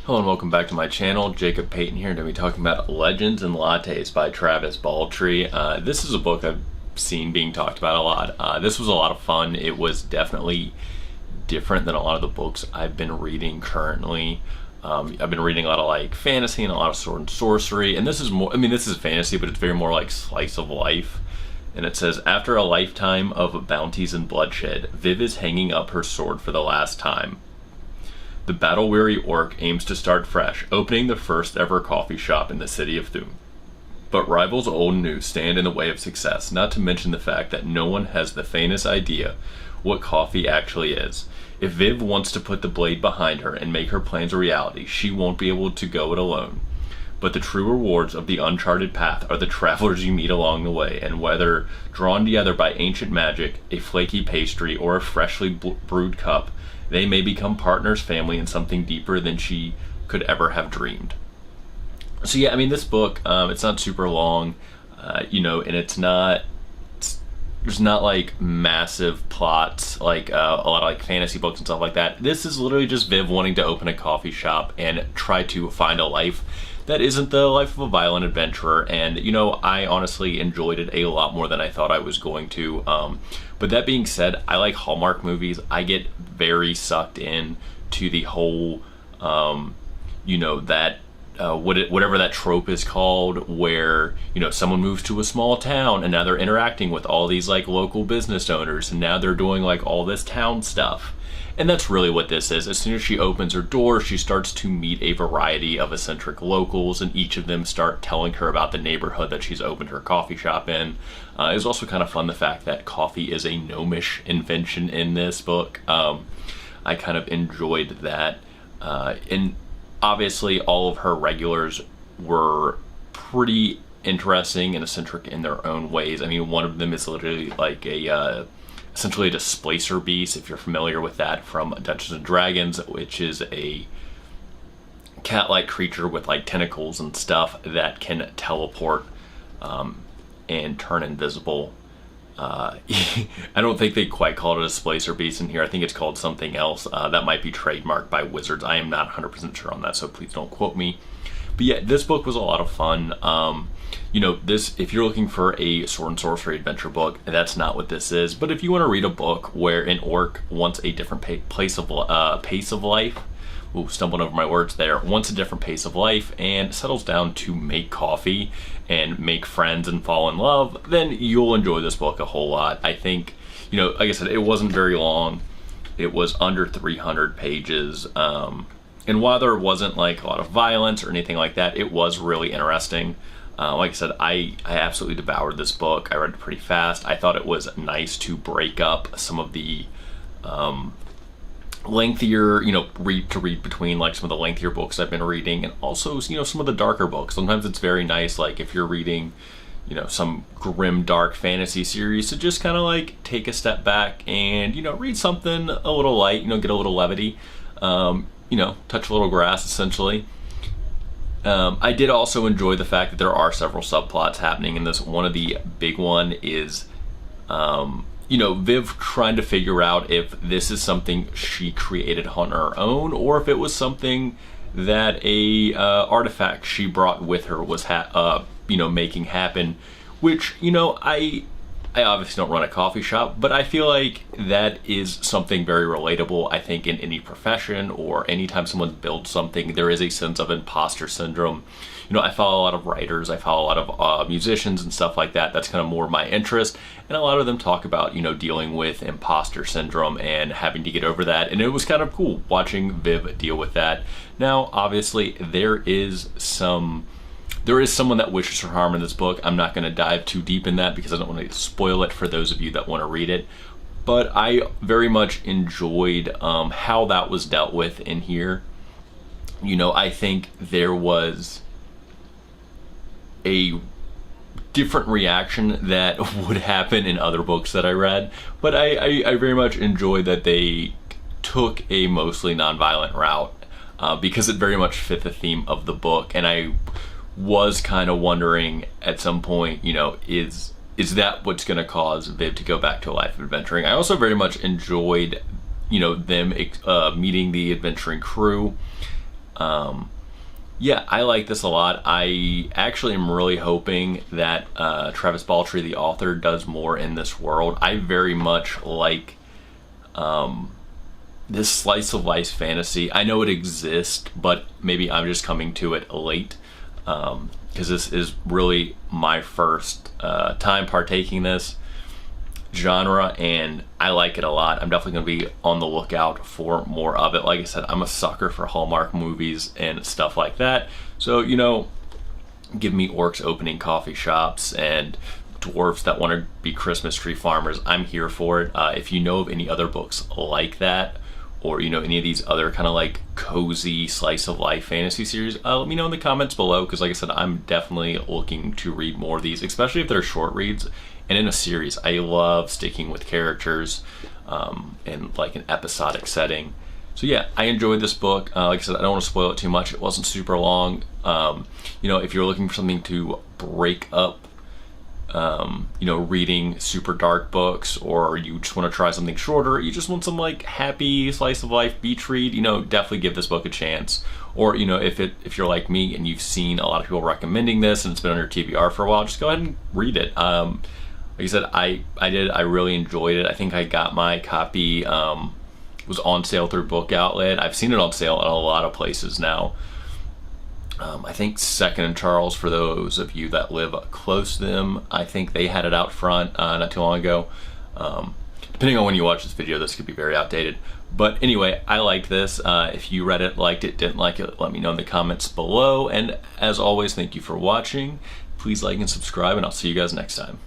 Hello and welcome back to my channel. Jacob Payton here, and I'm talking about Legends and Lattes by Travis Baldree. This is a book I've seen being talked about a lot. This was a lot of fun. It was definitely different than a lot of the books I've been reading currently. I've been reading a lot of like fantasy and a lot of sword and sorcery, and this is more, this is fantasy, but it's very more like slice of life. And it says, after a lifetime of bounties and bloodshed, Viv is hanging up her sword for the last time. The battle-weary orc aims to start fresh, opening the first ever coffee shop in the city of Thun. But rivals old and new stand in the way of success, not to mention the fact that no one has the faintest idea what coffee actually is. If Viv wants to put the blade behind her and make her plans a reality, she won't be able to go it alone. But the true rewards of the uncharted path are the travelers you meet along the way, and whether drawn together by ancient magic, a flaky pastry, or a freshly brewed cup, they may become partners, family, and something deeper than she could ever have dreamed. So yeah, this book, it's not super long, and there's not like massive plots like a lot of like fantasy books and stuff like that. This is literally just Viv wanting to open a coffee shop and try to find a life that isn't the life of a violent adventurer. And I honestly enjoyed it a lot more than I thought I was going to. But that being said, I like Hallmark movies. I get very sucked in to the whole, whatever that trope is called, where someone moves to a small town and now they're interacting with all these like local business owners, and now they're doing like all this town stuff. And that's really what this is. As soon as she opens her door, she starts to meet a variety of eccentric locals, and each of them start telling her about the neighborhood that she's opened her coffee shop in. It was also kind of fun, the fact that coffee is a gnomish invention in this book. I kind of enjoyed that. And obviously all of her regulars were pretty interesting and eccentric in their own ways. One of them is literally like essentially a displacer beast, if you're familiar with that from Dungeons and Dragons, which is a cat-like creature with like tentacles and stuff that can teleport and turn invisible. I don't think they quite call it a displacer beast in here. I think it's called something else. That might be trademarked by Wizards. I am not 100% sure on that, so please don't quote me. But yeah, this book was a lot of fun. If you're looking for a sword and sorcery adventure book, that's not what this is. But if you want to read a book where an orc wants a different pace of life, stumbled over my words there, wants a different pace of life and settles down to make coffee and make friends and fall in love, then you'll enjoy this book a whole lot. I think, like I said, it wasn't very long. It was under 300 pages. And while there wasn't like a lot of violence or anything like that, it was really interesting. Like I said, I absolutely devoured this book. I read it pretty fast. I thought it was nice to break up some of the lengthier, read between like some of the lengthier books I've been reading, and also, some of the darker books. Sometimes it's very nice, like if you're reading, some grim, dark fantasy series, to just kind of like take a step back and, read something a little light, get a little levity, touch a little grass, essentially. I did also enjoy the fact that there are several subplots happening in this. One of the big one is, Viv trying to figure out if this is something she created on her own, or if it was something that a artifact she brought with her was making happen. Which, I obviously don't run a coffee shop, but I feel like that is something very relatable. I think in any profession, or anytime someone builds something, there is a sense of imposter syndrome. I follow a lot of writers, I follow a lot of musicians and stuff like that. That's kind of more my interest, and a lot of them talk about, dealing with imposter syndrome and having to get over that, and it was kind of cool watching Viv deal with that. Now, obviously, there is someone that wishes her harm in this book. I'm not going to dive too deep in that because I don't want to spoil it for those of you that want to read it. But I very much enjoyed how that was dealt with in here. I think there was a different reaction that would happen in other books that I read. But I very much enjoyed that they took a mostly nonviolent route because it very much fit the theme of the book. And I was kind of wondering at some point, is that what's going to cause Viv to go back to a life of adventuring? I also very much enjoyed, them meeting the adventuring crew. Yeah, I like this a lot. I actually am really hoping that Travis Baldree, the author, does more in this world. I very much like this slice of life fantasy. I know it exists, but maybe I'm just coming to it late, because this is really my first time partaking this genre, and I like it a lot. I'm definitely going to be on the lookout for more of it. Like I said, I'm a sucker for Hallmark movies and stuff like that. So, you know, give me orcs opening coffee shops and dwarves that want to be Christmas tree farmers. I'm here for it. If you know of any other books like that, or you know any of these other kind of like cozy slice of life fantasy series, let me know in the comments below, because like I said, I'm definitely looking to read more of these, especially if they're short reads and in a series. I love sticking with characters in like an episodic setting. So yeah, I enjoyed this book. Like I said, I don't want to spoil it too much. It wasn't super long. You know, if you're looking for something to break up you know, reading super dark books, or you just want to try something shorter, you just want some like happy slice of life beach read, you know, definitely give this book a chance. Or, you know, if you're like me and you've seen a lot of people recommending this and it's been on your TBR for a while, just go ahead and read it. Like I said, I really enjoyed it. I think I got my copy, was on sale through Book Outlet. I've seen it on sale at a lot of places now. I think Second and Charles, for those of you that live close to them, I think they had it out front not too long ago. Depending on when you watch this video, this could be very outdated. But anyway, I liked this. If you read it, liked it, didn't like it, let me know in the comments below. And as always, thank you for watching. Please like and subscribe, and I'll see you guys next time.